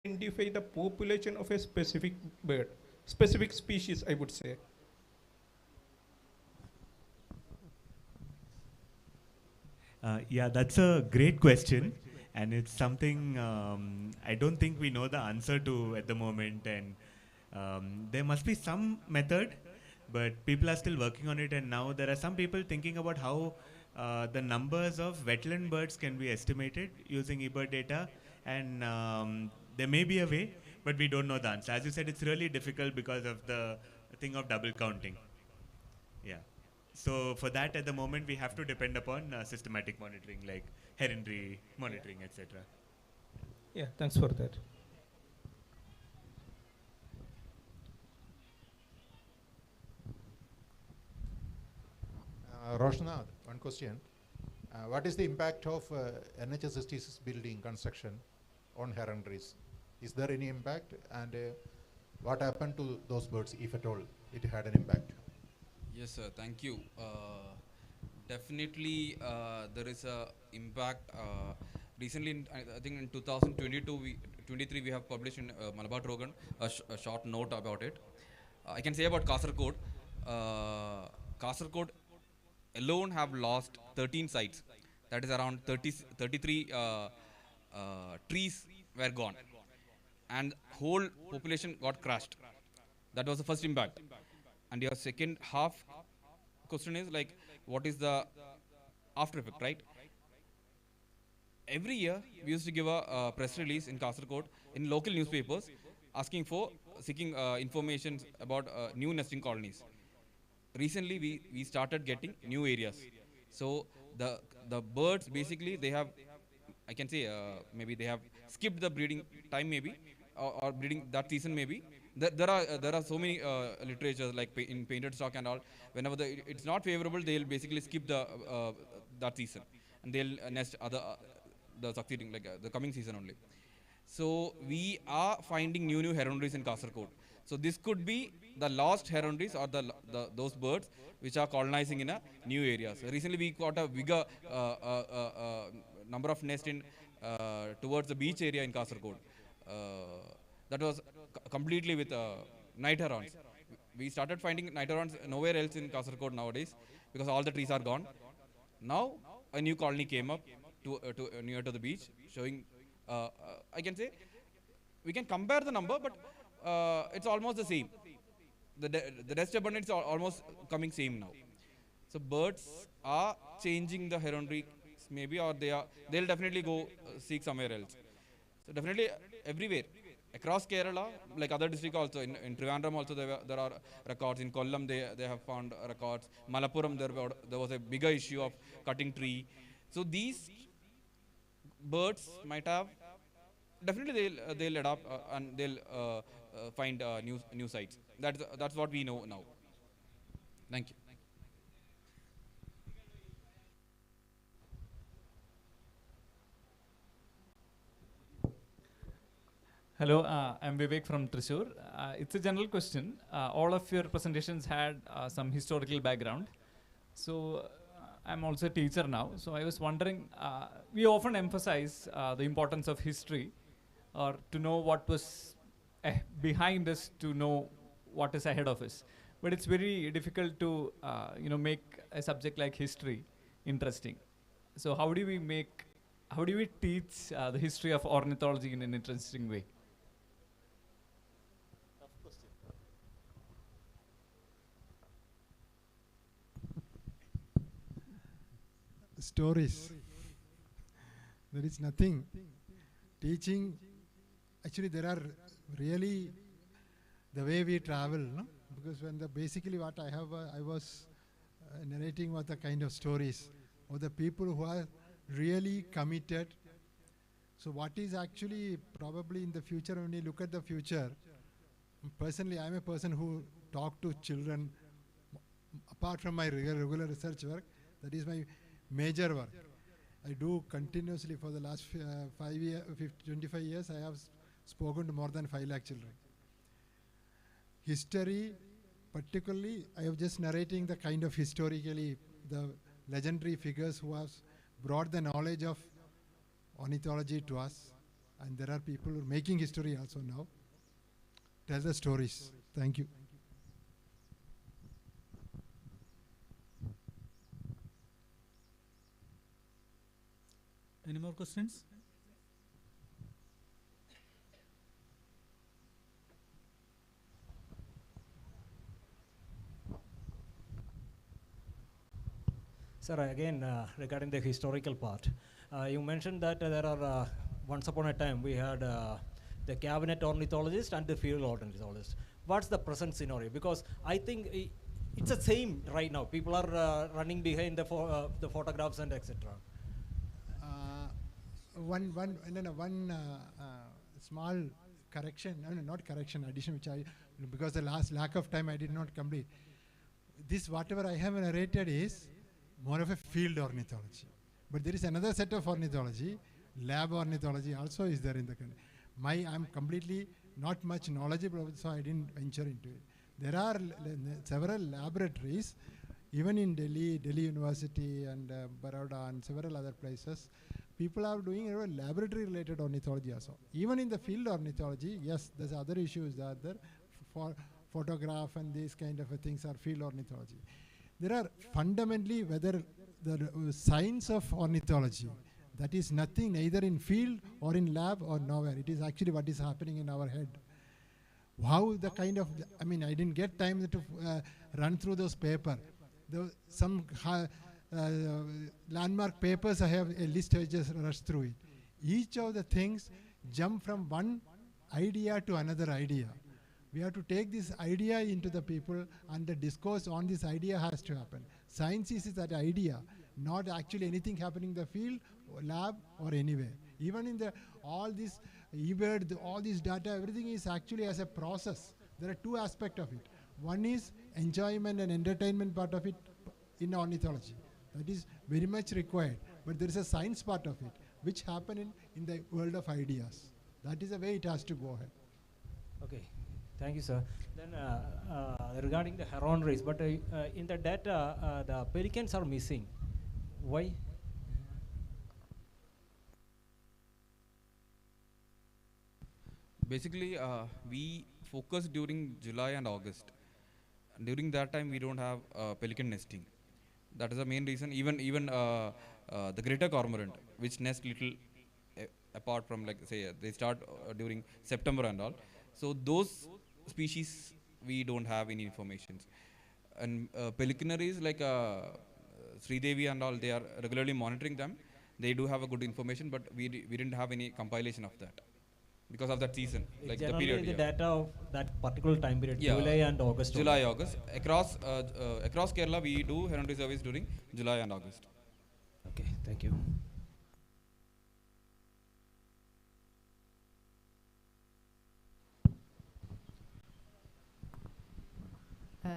identify the population of a specific bird, specific species, I would say? Yeah, that's a great question, and it's something I don't think we know the answer to at the moment. And there must be some method, but people are still working on it. And now there are some people thinking about how the numbers of wetland birds can be estimated using eBird data, and there may be a way, but we don't know the answer. As you said, it's really difficult because of the thing of double counting. Yeah. So for that, at the moment, we have to depend upon systematic monitoring, like heronry monitoring, etc. Yeah, thanks for that. Roshanad, one question. What is the impact of NHS 66 building construction on heronries? Is there any impact? And what happened to those birds, if at all it had an impact? Yes, sir. Thank you. Definitely, there is a impact. Recently, I think in 23, we have published in Malabar Trogan a short note about it. I can say about Kasargod. Kasargod alone have lost 13 sites. That is around 33 trees were gone, and whole population got crushed. That was the first impact. And your second half question is like, what is the after effect, right? Every year, we used to give a press release in Kasargod in local newspapers asking for seeking information about new nesting colonies. Recently, we started getting new areas. So the birds basically they have, I can say maybe they have skipped the breeding time maybe, or breeding that season maybe. There are so many literatures like in painted stock and all. Whenever it's not favorable, they'll basically skip the that season, and they'll nest other the succeeding like the coming season only. So we are finding new heronries in Kasargod. So this could be the lost heronries or those birds which are colonizing in a new areas. Recently we got a bigger number of nests in towards the beach area in Kasargod. That was completely with night herons. We started finding night herons nowhere else in Kasargod nowadays because all the trees are gone. Now a new colony came up near to the beach, showing. I can say we can compare the number, but it's almost the same. The rest abundance are almost coming same now. So birds are changing the heronry maybe, or they'll definitely go seek somewhere else. So definitely everywhere across Kerala, like other districts also in Trivandrum also there are records. In Kollam they have found records. Malappuram there was a bigger issue of cutting tree. So these birds might have definitely they'll adapt and they'll find new sites. That's what we know now. Thank you. Hello, I'm Vivek from Thrissur. It's a general question. All of your presentations had some historical background. So I'm also a teacher now. So I was wondering, we often emphasize the importance of history, or to know what was behind us to know what is ahead of us. But it's very difficult to make a subject like history interesting. So how do we teach the history of ornithology in an interesting way? Stories. There is nothing. Teaching, actually there are really the way we travel, no? Because when basically what I was narrating was the kind of stories of the people who are really committed. So what is actually probably in the future, when you look at the future, personally I'm a person who talk to children apart from my regular research work. That is my major work. I do continuously for the last 25 years. I have spoken to more than 5 lakh children. History, particularly, I have just narrating the kind of historically the legendary figures who have brought the knowledge of ornithology to us. and there are people who are making history also now. Tell the stories. Thank you. Any more questions? Sir, again, regarding the historical part, you mentioned that there are, once upon a time, we had the cabinet ornithologist and the field ornithologist. What's the present scenario? Because I think it's the same right now. People are running behind the photographs and etc. One small correction, no, not correction, addition, which I, because the lack of time I did not complete. This, whatever I have narrated is more of a field ornithology. But there is another set of ornithology, lab ornithology also is there in the country. I'm completely not much knowledgeable, so I didn't venture into it. There are several laboratories, even in Delhi University and Baroda and several other places. People are doing laboratory related ornithology also. Even in the field ornithology, yes, there's other issues that are there. For photograph and these kind of things are field ornithology. There are fundamentally, whether the science of ornithology, that is nothing neither in field or in lab or nowhere. It is actually what is happening in our head. How the kind of, I mean, I didn't get time to run through those papers. Some landmark papers, I have a list, I just rushed through it. Each of the things jump from one idea to another idea. We have to take this idea into the people, and the discourse on this idea has to happen. Science is that idea, not actually anything happening in the field, or lab, or anywhere. Even in the all this eBird, all this data, everything is actually as a process. There are two aspects of it. One is enjoyment and entertainment part of it in ornithology. That is very much required. But there is a science part of it, which happen in the world of ideas. That is the way it has to go ahead. Okay. Thank you, sir. Then regarding the heron race, but in the data, the pelicans are missing. Why? Basically, we focus during July and August. During that time, we don't have pelican nesting. That is the main reason. Even the greater cormorant, which nest little apart from, like, say, they start during September and all. So those species we don't have any information. And pelicanaries like Sridevi and all, they are regularly monitoring them. They do have a good information, but we didn't have any compilation of that because of that season, like the period. The data of that particular time period, yeah, July and August. July, August. Across Kerala, we do heronry surveys during July and August. Okay, thank you.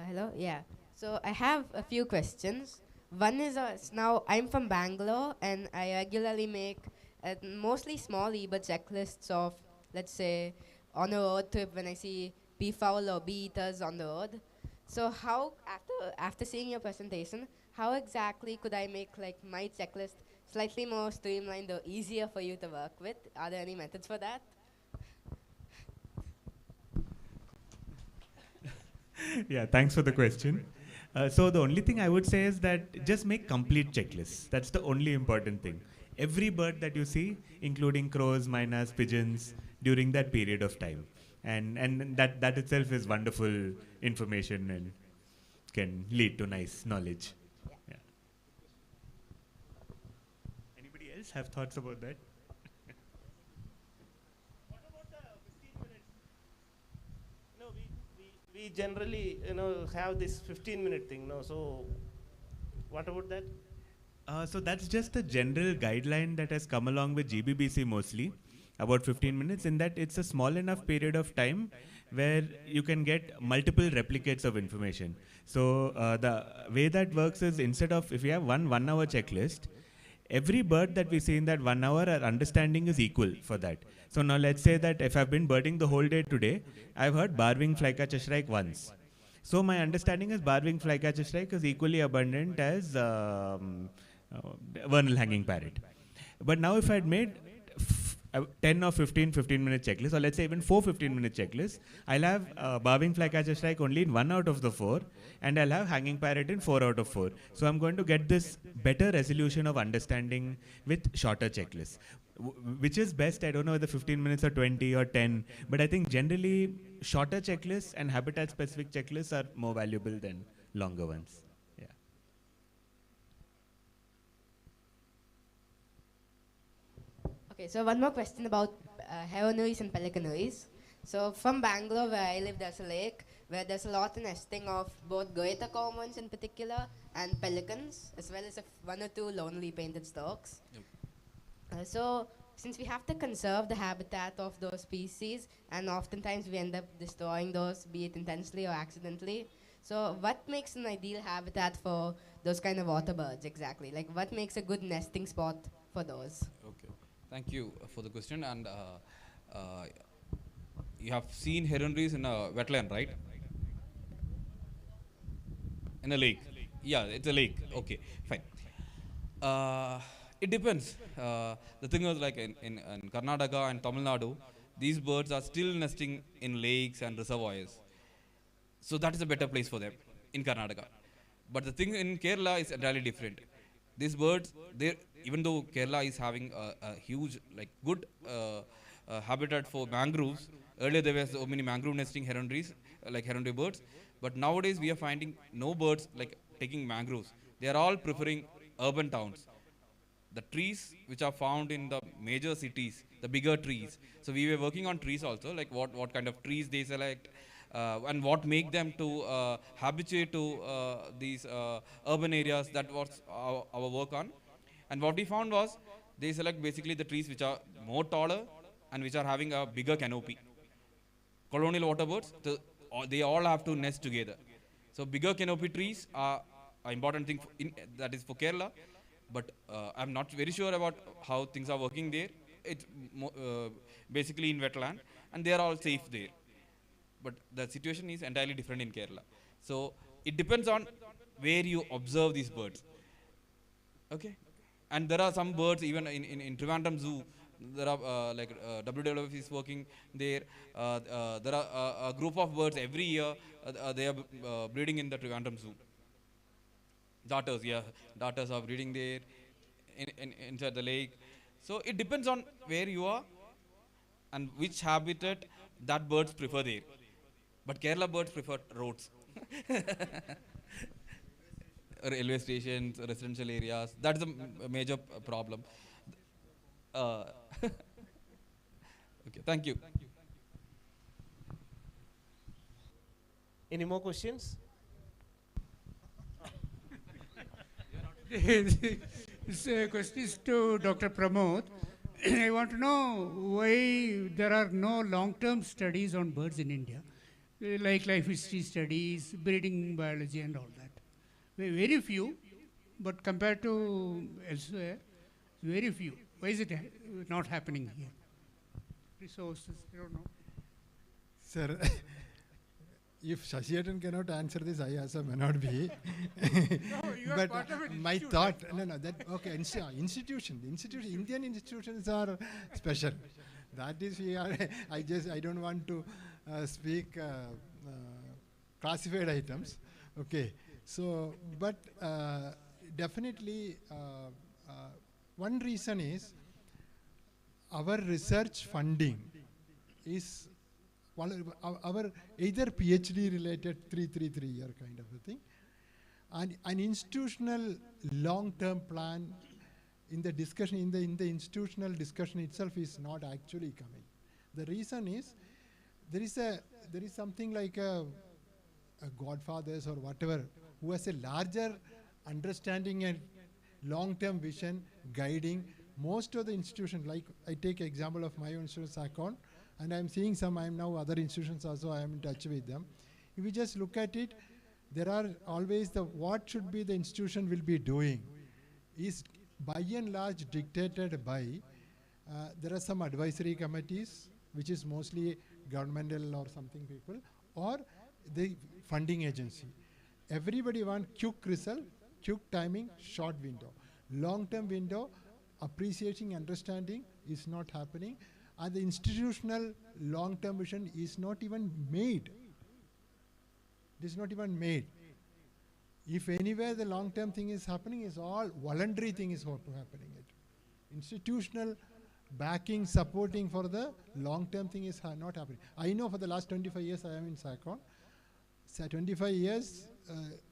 Hello, yeah. So I have a few questions. One is now I'm from Bangalore and I regularly make mostly small eBird checklists of, let's say, on a road trip when I see peafowl or bee eaters on the road. So how, after seeing your presentation, how exactly could I make like my checklist slightly more streamlined or easier for you to work with? Are there any methods for that? Yeah, thanks for the question. So the only thing I would say is that just make complete checklists. That's the only important thing. Every bird that you see, including crows, mynas, pigeons, during that period of time. And that itself is wonderful information and can lead to nice knowledge. Yeah. Anybody else have thoughts about that? We generally, have this 15-minute thing, no? So, what about that? So that's just a general guideline that has come along with GBBC mostly, about 15 minutes, in that it's a small enough period of time where you can get multiple replicates of information. So the way that works is, instead of, if you have one 1 hour checklist, every bird that we see in that 1 hour, our understanding is equal for that. So now let's say that if I've been birding the whole day today, I've heard bar-winged flycatcher shrike once. So my understanding is bar-winged flycatcher shrike is equally abundant as vernal hanging parrot. But now if I'd made 10 or 15-minute checklists, or let's say even 4 15-minute checklists, I'll have barbing flycatcher strike only in 1 out of the 4, and I'll have hanging parrot in 4 out of 4. So I'm going to get this better resolution of understanding with shorter checklists. Which is best? I don't know whether 15 minutes or 20 or 10, but I think generally shorter checklists and habitat-specific checklists are more valuable than longer ones. Yeah. Okay, so one more question about heroneries and pelicaneries. So from Bangalore, where I live, there's a lake where there's a lot of nesting of both greater commons in particular and pelicans, as well as one or two lonely painted storks. Yep. So since we have to conserve the habitat of those species, and oftentimes we end up destroying those, be it intentionally or accidentally. So what makes an ideal habitat for those kind of water birds exactly? Like what makes a good nesting spot for those? Okay, thank you for the question. And you have seen heronries in a wetland, right? In a lake. Yeah, it's a lake. Okay, fine. It depends. The thing is, like in Karnataka and Tamil Nadu, these birds are still nesting in lakes and reservoirs. So that is a better place for them in Karnataka. But the thing in Kerala is entirely different. These birds, even though Kerala is having a huge, like good habitat for mangroves, earlier there were so many mangrove nesting heronries, like heronry birds. But nowadays we are finding no birds like taking mangroves. They are all preferring urban towns. The trees which are found in the major cities, the bigger trees. So we were working on trees also, like what kind of trees they select, and what make them to habituate to these urban areas. That was our work on. And what we found was they select basically the trees which are more taller and which are having a bigger canopy. Colonial water birds, they all have to nest together. So bigger canopy trees are an important thing that is for Kerala. But I'm not very sure about how things are working there. It's basically in wetland, and they are all safe there. But the situation is entirely different in Kerala. So it depends on where you observe these birds. Okay, and there are some birds even in Trivandrum Zoo. There are WWF is working there. There are a group of birds every year. They are breeding in the Trivandrum Zoo. Darters, yeah, darters are breeding there inside the lake. So it depends on where you are and which habitat that birds prefer there. But Kerala birds prefer roads, railway stations, residential areas. That's a major problem. Okay, thank you. Any more questions? This question is to Dr. Pramod. I want to know why there are no long-term studies on birds in India, like life history studies, breeding biology and all that. Very few, but compared to elsewhere, very few. Why is it not happening here? Resources, I don't know. Sir, if Shashiatan cannot answer this, I also may not be. No, you are But part of an my institute, thought, institution, Indian institutions are special. That is, I don't want to speak classified items. Okay, so, but definitely one reason is our research funding is our either PhD related 333 year kind of a thing, and an institutional long-term plan in the discussion, in the institutional discussion itself is not actually coming. The reason is there is something like a godfathers or whatever who has a larger understanding and long-term vision guiding most of the institutions. Like I take example of my own institution, SACON, and I'm seeing I'm now other institutions also, I am in touch with them. If you just look at it, there are always what should be the institution will be doing is by and large dictated by, there are some advisory committees, which is mostly governmental or something people, or the funding agency. Everybody want quick result, quick timing, short window. Long-term window, appreciating, understanding is not happening, and the institutional long-term vision is not even made. It is not even made. If anywhere the long-term thing is happening, is all voluntary thing is happening. Institutional backing, supporting for the long-term thing is not happening. I know for the last 25 years I am in SACON. So 25 years,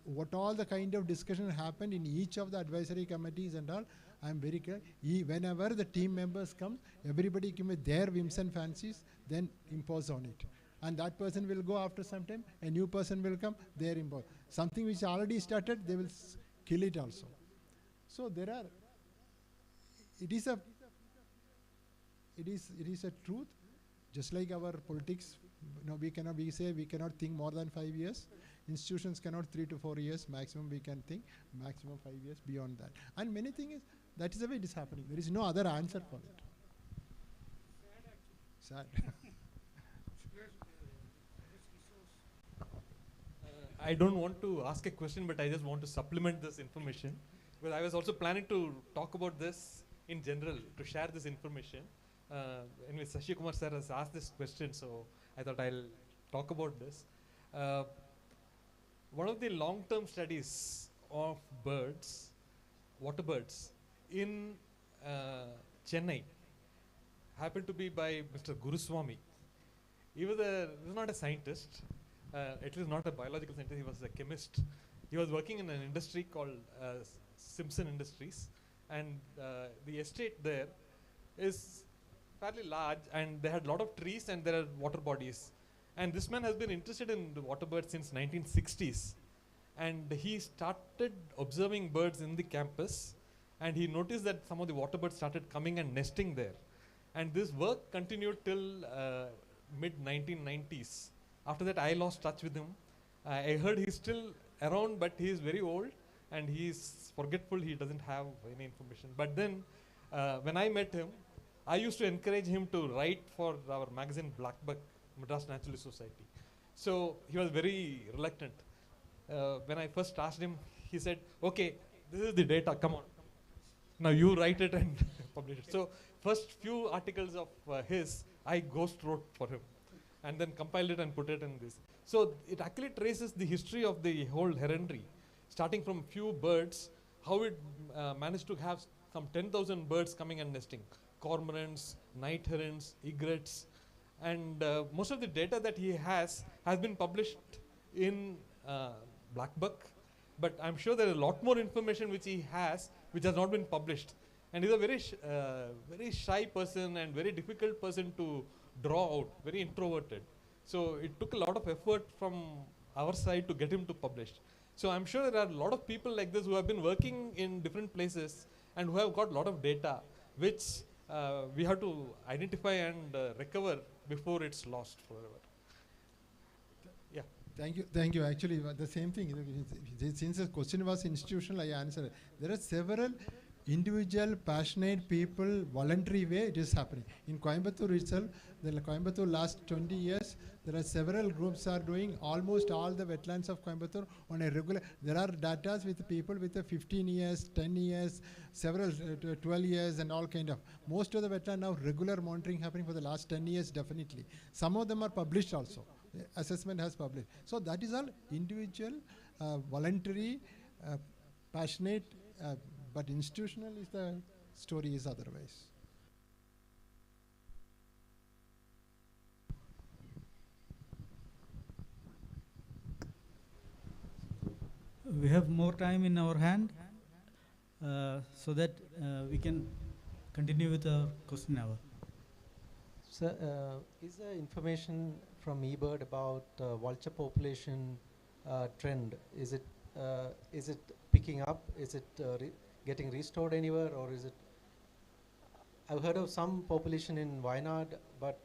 what all the kind of discussion happened in each of the advisory committees and all, I am very clear. Whenever the team members come, everybody come with their whims and fancies, then impose on it. And that person will go after some time, a new person will come, they are impose. Something which already started, they will kill it also. So there are, it is a truth, just like our politics. We cannot think more than 5 years. Institutions cannot 3 to 4 years maximum we can think, maximum 5 years beyond that. And many things, that is the way it is happening. There is no other answer for it. Sad. I don't want to ask a question, but I just want to supplement this information, because I was also planning to talk about this in general, to share this information. Anyway, Sashi Kumar sir has asked this question, so I thought I'll talk about this. One of the long-term studies of birds, water birds, in Chennai happened to be by Mr. Guruswamy. He was not a scientist, at least not a biological scientist, he was a chemist. He was working in an industry called Simpson Industries, and the estate there is fairly large, and they had a lot of trees and there are water bodies. And this man has been interested in the water birds since 1960s. And he started observing birds in the campus, and he noticed that some of the water birds started coming and nesting there. And this work continued till mid-1990s. After that, I lost touch with him. I heard he's still around, but he is very old and he's forgetful, he doesn't have any information. But then, when I met him, I used to encourage him to write for our magazine Blackbuck, Madras Naturalist Society. So he was very reluctant. When I first asked him, he said, okay, this is the data, come on. Now you write it and publish it. So first few articles of his, I ghost wrote for him and then compiled it and put it in this. So it actually traces the history of the whole heronry, starting from few birds, how it managed to have some 10,000 birds coming and nesting, cormorants, night herons, egrets, and most of the data that he has been published in Blackbuck, but I'm sure there is a lot more information which he has which has not been published. And he's a very shy person and very difficult person to draw out, very introverted. So it took a lot of effort from our side to get him to publish. So I'm sure there are a lot of people like this who have been working in different places and who have got a lot of data which we have to identify and recover before it's lost forever. Yeah. Thank you. Actually, the same thing. Since the question was institutional, I answered. There are several individual, passionate people, voluntary way it is happening. In Coimbatore itself, the Coimbatore last 20 years, there are several groups are doing almost all the wetlands of Coimbatore on a regular. There are data with people with 15 years, 10 years, several 12 years and all kind of. Most of the wetland now regular monitoring happening for the last 10 years definitely. Some of them are published also. Assessment has published. So that is all individual, voluntary, passionate, but institutional is the story is otherwise. We have more time in our hand, so that we can continue with the question hour. Sir, is there information from eBird about vulture population trend? Is it picking up? Is it getting restored anywhere, or is it? I've heard of some population in Wayanad, but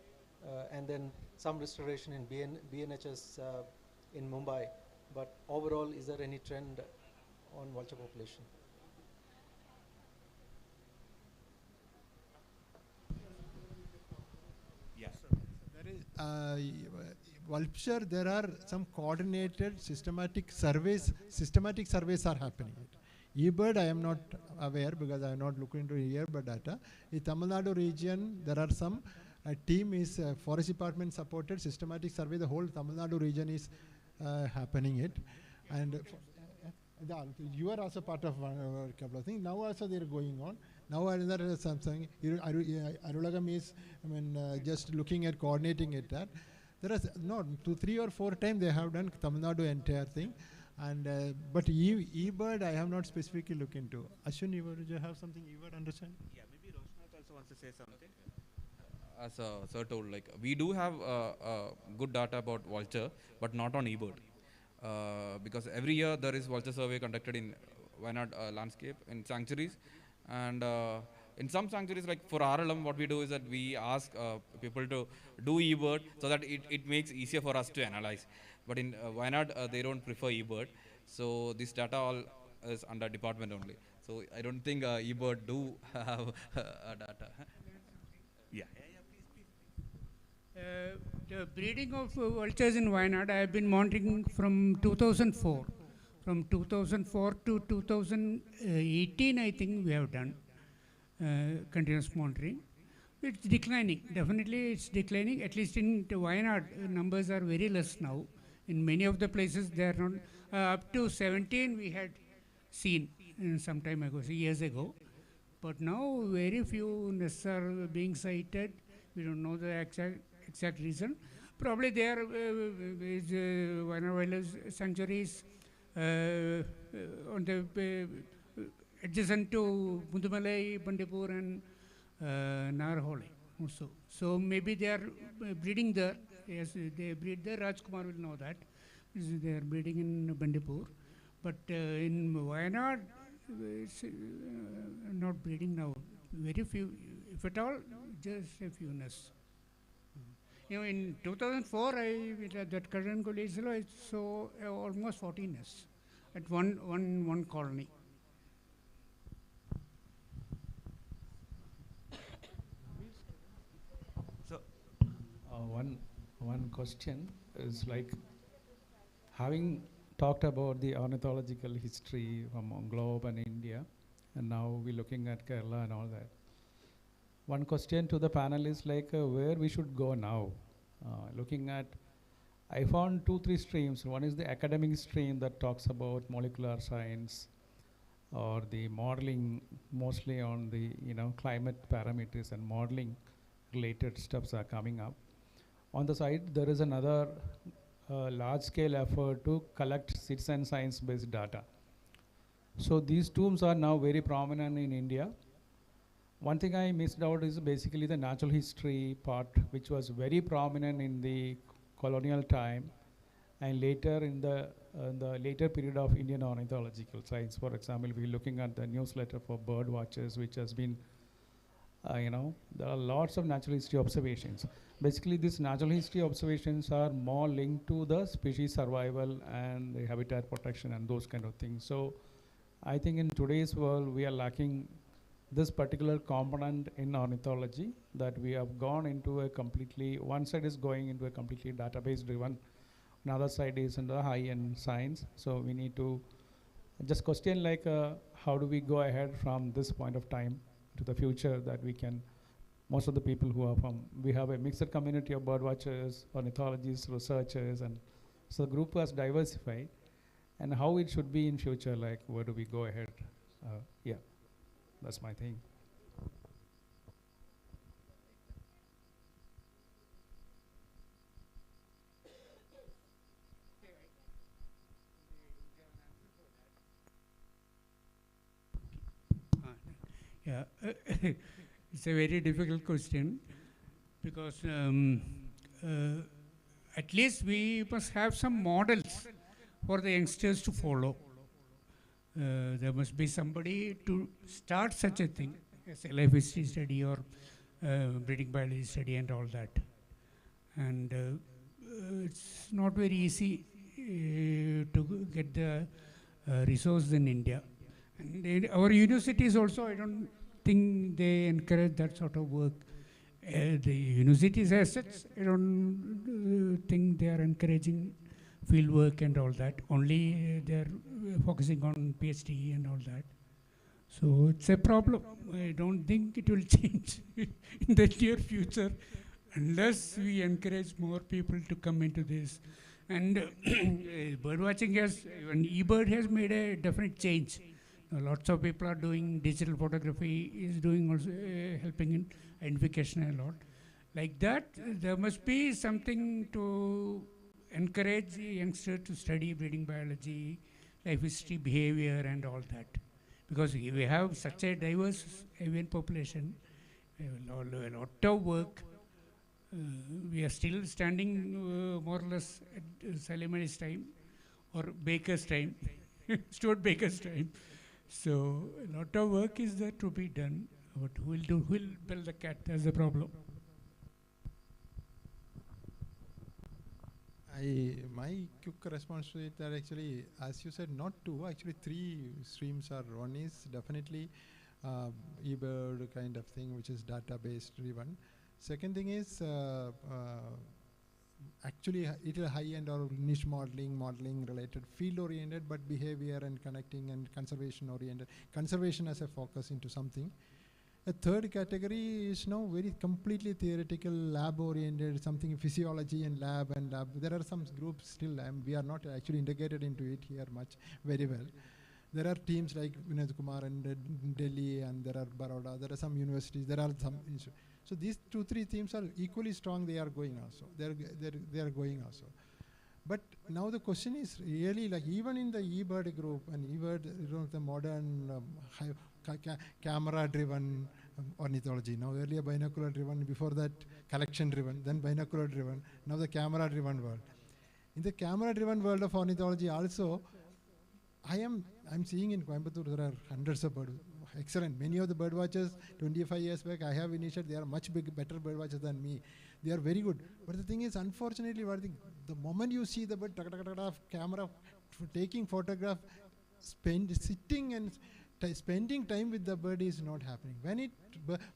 and then some restoration in BNHS in Mumbai. But overall, is there any trend on vulture population? Yes. There is vulture. There are some coordinated systematic surveys. Systematic surveys are happening. eBird, I am not aware because I am not looking into eBird data. In Tamil Nadu region, there are some team is Forest Department supported systematic survey. The whole Tamil Nadu region is happening it, and you are also part of one couple of things. Now also they are going on. Now another something. Arulagam is, just looking at coordinating it. That there is no 2, 3 or 4 times they have done Tamil Nadu entire thing, and but eBird I have not specifically looked into. Ashwin, you have something eBird understand? Yeah, maybe Roshan also wants to say something. As sir told, like we do have good data about vulture, but not on eBird, because every year there is vulture survey conducted in Wayanad landscape in sanctuaries, and in some sanctuaries like for RLM, what we do is that we ask people to do eBird so that it makes easier for us to analyze. But in Wayanad, they don't prefer eBird, so this data all is under department only. So I don't think eBird do have data. Yeah. The breeding of vultures in Wayanad, I have been monitoring from 2004. From 2004 to 2018, I think we have done continuous monitoring. It's declining. Definitely, it's declining. At least in Wayanad, numbers are very less now. In many of the places, they are not. Up to 17, we had seen some time ago, years ago. But now, very few nests are being sighted. We don't know the exact reason. Probably there is wildlife sanctuaries on the adjacent to Mundumalai, Bandipur, and Narhole also. So maybe they are breeding there. Yes, they breed there. Rajkumar will know that. They are breeding in Bandipur. But in Wayanad, it's not breeding now. Very few, if at all, just a few nests. In 2004, that Karan I saw almost 14 nests at one colony. So, one question is like, having talked about the ornithological history from globe and India, and now we're looking at Kerala and all that. One question to the panel is like where we should go now. Looking at, I found 2, 3 streams. One is the academic stream that talks about molecular science or the modeling, mostly on the climate parameters and modeling related stuffs are coming up. On the side, there is another large-scale effort to collect citizen science-based data. So these tools are now very prominent in India. One thing I missed out is basically the natural history part, which was very prominent in the colonial time and later in the later period of Indian ornithological science. For example, we're looking at the newsletter for bird watchers, which has been, there are lots of natural history observations. Basically, these natural history observations are more linked to the species survival and the habitat protection and those kind of things. So I think in today's world, we are lacking this particular component in ornithology, that we have gone into a completely, one side is going into a completely database driven, another side is in the high-end science. So we need to just question like how do we go ahead from this point of time to the future, that we can, most of the people who are from, we have a mixed community of bird watchers, ornithologists, researchers, and so the group was diversified, and how it should be in future, like where do we go ahead? Yeah. That's my thing. Yeah, it's a very difficult question because at least we must have some models for the youngsters to follow. There must be somebody to start such a thing as a life history study or breeding biology study and all that. And it's not very easy to get the resource in India. And our universities also, I don't think they encourage that sort of work. The universities as such, I don't think they are encouraging field work and all that. Only they're focusing on PhD and all that. So it's a problem. I don't think it will change in the near future unless we encourage more people to come into this. And bird watching has, and eBird has made a definite change. Lots of people are doing digital photography, is doing also helping in identification a lot. Like that, there must be something to encourage youngsters to study breeding biology, life history, behavior, and all that. Because we have such a diverse avian population, we have a lot of work. We are still standing more or less at Salimani's time or Baker's time, Stuart Baker's time. So a lot of work is there to be done. But who will build the cat? That's the problem. My quick response to it that actually, as you said, not two, actually three streams are. One is definitely eBird kind of thing, which is database driven. Second thing is actually little high-end or niche modeling related, field oriented, but behavior and connecting and conservation oriented. Conservation as a focus into something. A third category is now very completely theoretical, lab-oriented, something physiology and lab. There are some groups still, we are not actually integrated into it here much, very well. There are teams like Vinod Kumar and Delhi, and there are Baroda, there are some universities, there are some institutes. So these 2-3 teams are equally strong, they are going also. They are going also. But now the question is really like even in the eBird group, and eBird, the modern camera-driven ornithology. Now earlier binocular-driven, before that collection-driven, then binocular-driven, now the camera-driven world. In the camera-driven world of ornithology also, I'm seeing in Coimbatore there are hundreds of birds. Excellent. Many of the bird watchers 25 years back I have initiated, they are much better bird watchers than me. They are very good. But the thing is, unfortunately, the moment you see the bird, camera, taking photograph, sitting and spending time with the bird is not happening.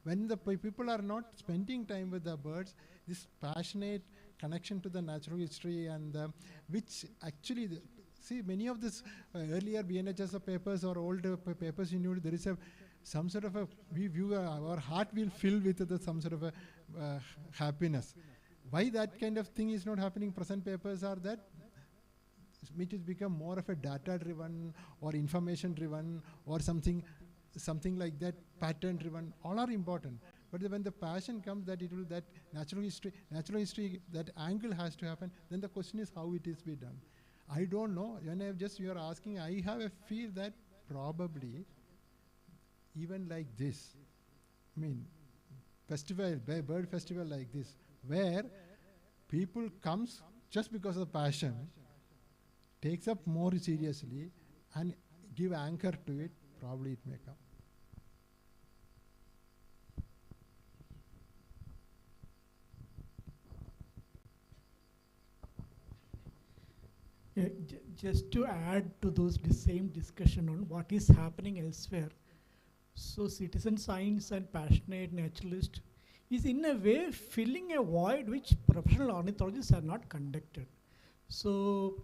When the people are not spending time with the birds, this passionate connection to the natural history and which actually, see many of this earlier BNHS papers or old papers, there is some sort of our heart will fill with some sort of a happiness. Why that kind of thing is not happening? Present papers are that which has become more of a data-driven or information-driven or something like that, pattern-driven. All are important. But when the passion comes, that natural history, that angle has to happen. Then the question is how it is be done. I don't know. When you are asking, I have a feel that probably even like this, I mean, bird festival like this, where people comes just because of the passion, takes up more seriously and give anchor to it, probably it may come. Just to add to the same discussion on what is happening elsewhere. So citizen science and passionate naturalist is in a way filling a void which professional ornithologists have not conducted. So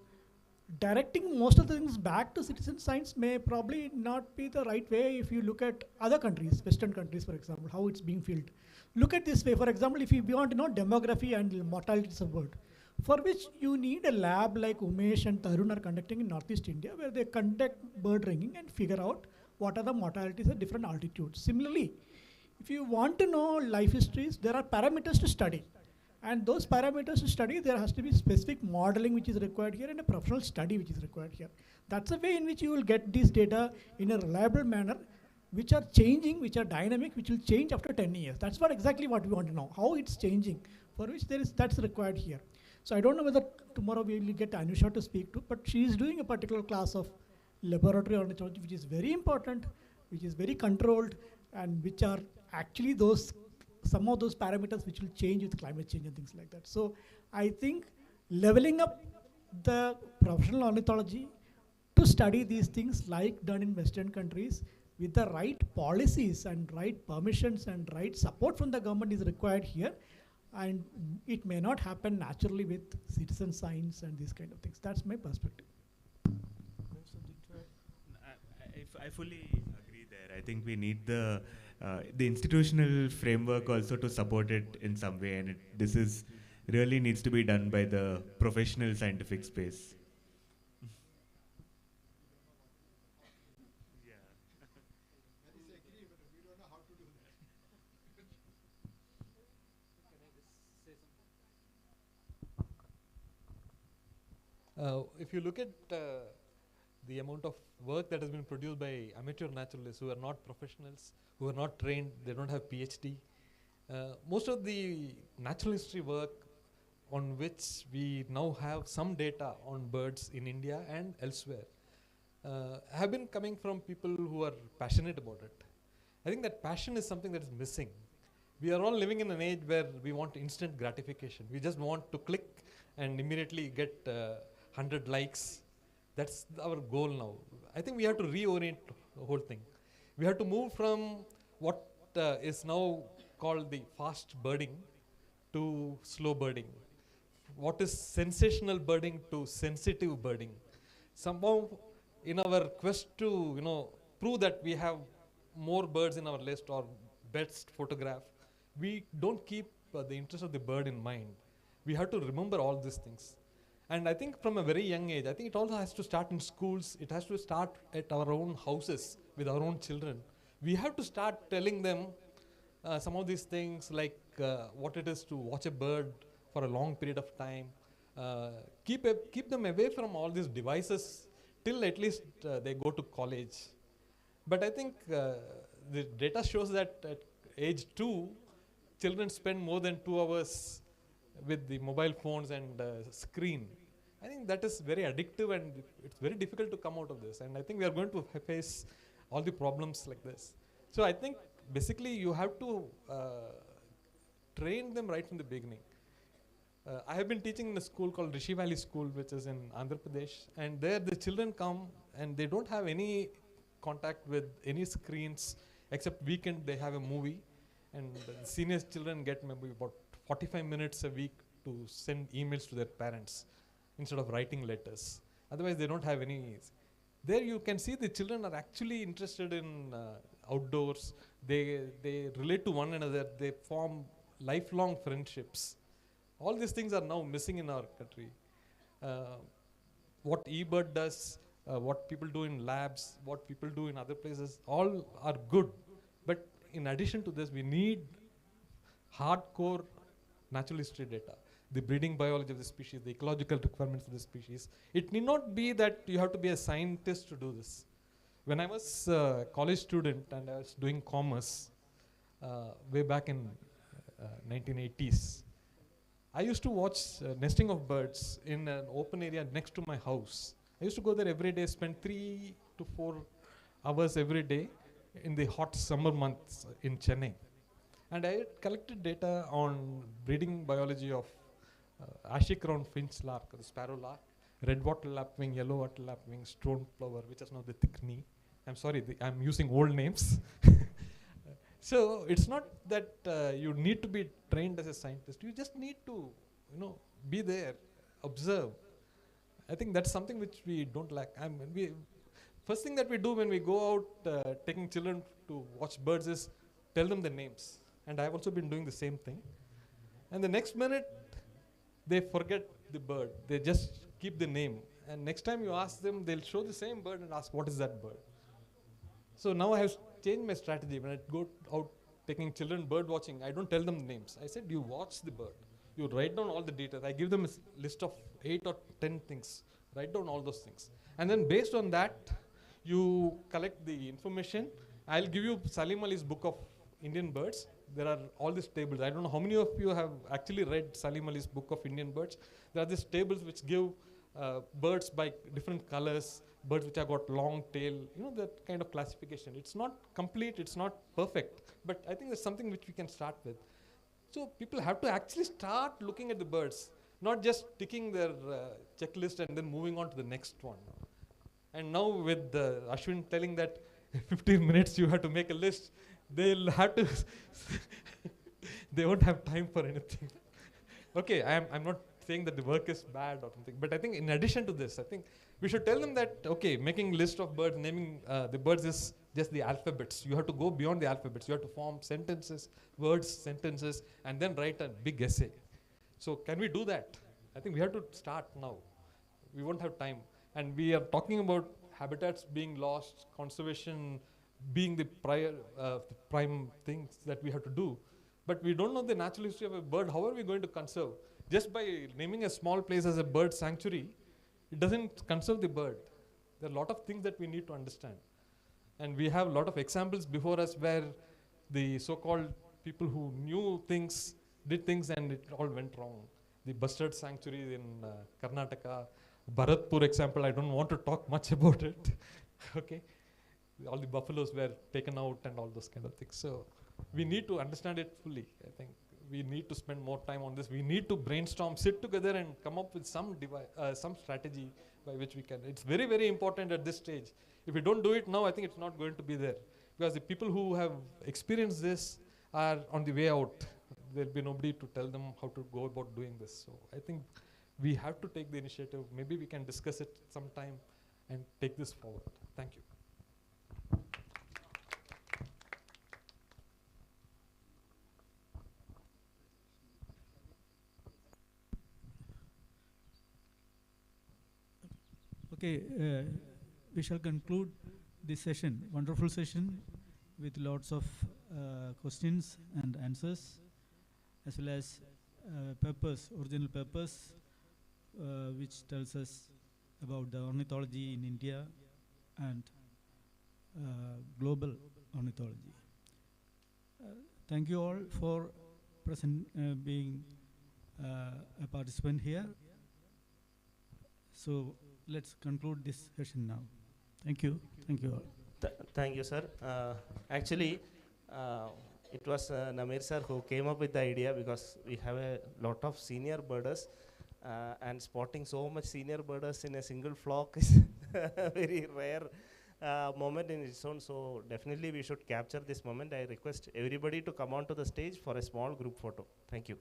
directing most of the things back to citizen science may probably not be the right way if you look at other countries, Western countries for example, how it's being filled. Look at this way, for example, if you want to know demography and mortalities of bird, for which you need a lab like Umesh and Tarun are conducting in Northeast India, where they conduct bird ringing and figure out what are the mortalities at different altitudes. Similarly, if you want to know life histories, there are parameters to study. And those parameters to study, there has to be specific modeling which is required here and a professional study which is required here. That's a way in which you will get these data in a reliable manner, which are changing, which are dynamic, which will change after 10 years. That's exactly what we want to know, how it's changing, for which that's required here. So I don't know whether tomorrow we will get Anusha to speak to, but she is doing a particular class of laboratory ornithology, which is very important, which is very controlled, and which are actually some of those parameters which will change with climate change and things like that. So I think leveling up the professional ornithology to study these things like done in Western countries with the right policies and right permissions and right support from the government is required here. and it may not happen naturally with citizen science and these kind of things. That's my perspective. I fully agree there. I think we need the institutional framework also to support it in some way, and this is really needs to be done by the professional scientific space. If you look at the amount of work that has been produced by amateur naturalists who are not professionals, who are not trained, they don't have PhD. Most of the natural history work on which we now have some data on birds in India and elsewhere have been coming from people who are passionate about it. I think that passion is something that is missing. We are all living in an age where we want instant gratification. We just want to click and immediately get 100 likes. That's our goal now. I think we have to reorient the whole thing. We have to move from what is now called the fast birding to slow birding. What is sensational birding to sensitive birding. Somehow in our quest to prove that we have more birds in our list or best photograph, we don't keep the interest of the bird in mind. We have to remember all these things. And I think from a very young age, I think it also has to start in schools. It has to start at our own houses with our own children. We have to start telling them some of these things, like what it is to watch a bird for a long period of time. Keep them away from all these devices till at least they go to college. But I think the data shows that at age 2, children spend more than 2 hours with the mobile phones and screen. I think that is very addictive, and it's very difficult to come out of this. And I think we are going to face all the problems like this. So I think basically you have to train them right from the beginning. I have been teaching in a school called Rishi Valley School, which is in Andhra Pradesh, and there the children come and they don't have any contact with any screens except weekend they have a movie, and the senior children get maybe about 45 minutes a week to send emails to their parents instead of writing letters. Otherwise they don't have any. There you can see the children are actually interested in outdoors. They relate to one another. They form lifelong friendships. All these things are now missing in our country. What eBird does, what people do in labs, what people do in other places, all are good. But in addition to this, we need hardcore natural history data, the breeding biology of the species, the ecological requirements of the species. It need not be that you have to be a scientist to do this. When I was a college student and I was doing commerce way back in 1980s, I used to watch nesting of birds in an open area next to my house. I used to go there every day, spend 3 to 4 hours every day in the hot summer months in Chennai. And I had collected data on breeding biology of Ashic-crowned finch lark, the sparrow lark, red wattle lapwing, yellow wattle lapwing, stone plover, which is now the thick knee. I'm sorry, I'm using old names. So it's not that you need to be trained as a scientist. You just need to, be there, observe. I think that's something which we don't lack. First thing that we do when we go out taking children to watch birds is tell them the names. And I've also been doing the same thing. And the next minute, they forget the bird. They just keep the name. And next time you ask them, they'll show the same bird and ask, what is that bird? So now I have changed my strategy. When I go out taking children bird watching, I don't tell them names. I said, you watch the bird. You write down all the details. I give them a list of 8 or 10 things. Write down all those things. And then based on that, you collect the information. I'll give you Salim Ali's book of Indian birds. There are all these tables. I don't know how many of you have actually read Salim Ali's book of Indian birds. There are these tables which give birds by different colors, birds which have got long tail, that kind of classification. It's not complete, it's not perfect, but I think there's something which we can start with. So people have to actually start looking at the birds, not just ticking their checklist and then moving on to the next one. And now with Ashwin telling that 15 minutes you have to make a list, they'll have to, they won't have time for anything. Okay, I'm not saying that the work is bad or something, but I think in addition to this, I think we should tell them that, okay, making list of birds, naming the birds is just the alphabets. You have to go beyond the alphabets. You have to form sentences, words, sentences, and then write a big essay. So can we do that? I think we have to start now. We won't have time. And we are talking about habitats being lost, conservation being the prime things that we have to do. But we don't know the natural history of a bird. How are we going to conserve? Just by naming a small place as a bird sanctuary, it doesn't conserve the bird. There are a lot of things that we need to understand. And we have a lot of examples before us where the so-called people who knew things did things and it all went wrong. The bustard sanctuary in Karnataka, Bharatpur example, I don't want to talk much about it. Okay, all the buffaloes were taken out and all those kind of things. So we need to understand it fully. I think we need to spend more time on this. We need to brainstorm, sit together and come up with some strategy by which we can. It's very, very important at this stage. If we don't do it now, I think it's not going to be there. Because the people who have experienced this are on the way out. There'll be nobody to tell them how to go about doing this. So I think we have to take the initiative. Maybe we can discuss it sometime and take this forward. Thank you. Okay, we shall conclude this session, wonderful session with lots of questions and answers, as well as papers, original papers, which tells us about the ornithology in India and global ornithology. Thank you all for being a participant here. So let's conclude this session now. Thank you. Thank you all. Thank you, sir. Actually, it was Namir sir who came up with the idea, because we have a lot of senior birders, and spotting so much senior birders in a single flock is a very rare moment in its own. So definitely we should capture this moment. I request everybody to come onto the stage for a small group photo. Thank you.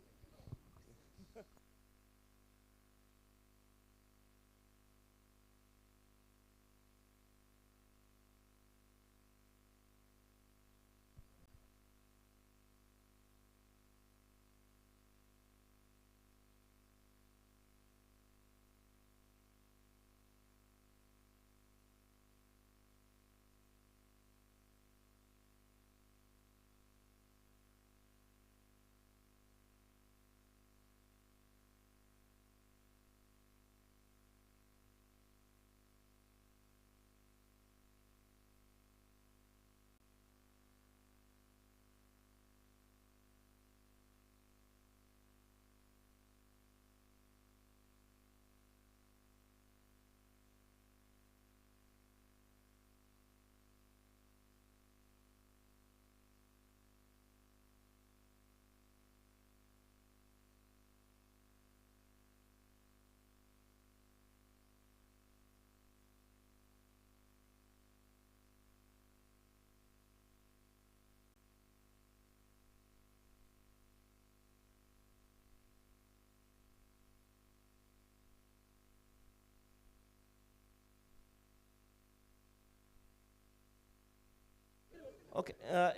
Okay,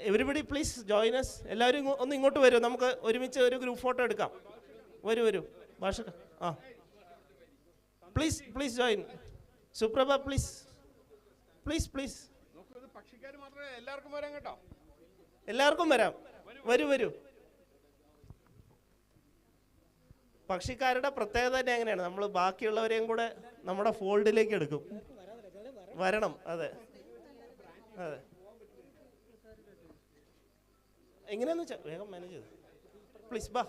everybody please join us. എല്ലാവരും ഒന്ന് ഇങ്ങോട്ട് വരൂ, നമുക്ക് ഒരുമിച്ച് ഒരു group photo എടുക്കാം. വരൂ ഭാഷ. Please join. Suprabha please. എല്ലാവർക്കും വരാം കേട്ടോ. എല്ലാവർക്കും വരാം. വരൂ. പക്ഷിക്കാരുടെ പ്രത്യേകത തന്നെ അങ്ങനെയാണ്, നമ്മൾ ബാക്കിയുള്ളവരെയും കൂടെ നമ്മുടെ ഫോൾഡിലേക്ക് എടുക്കും. വരണം. അതെ. എങ്ങനെയാന്ന് വെച്ചാൽ വേഗം മാനേജ് ചെയ്ത് പ്ലീസ് ബാ.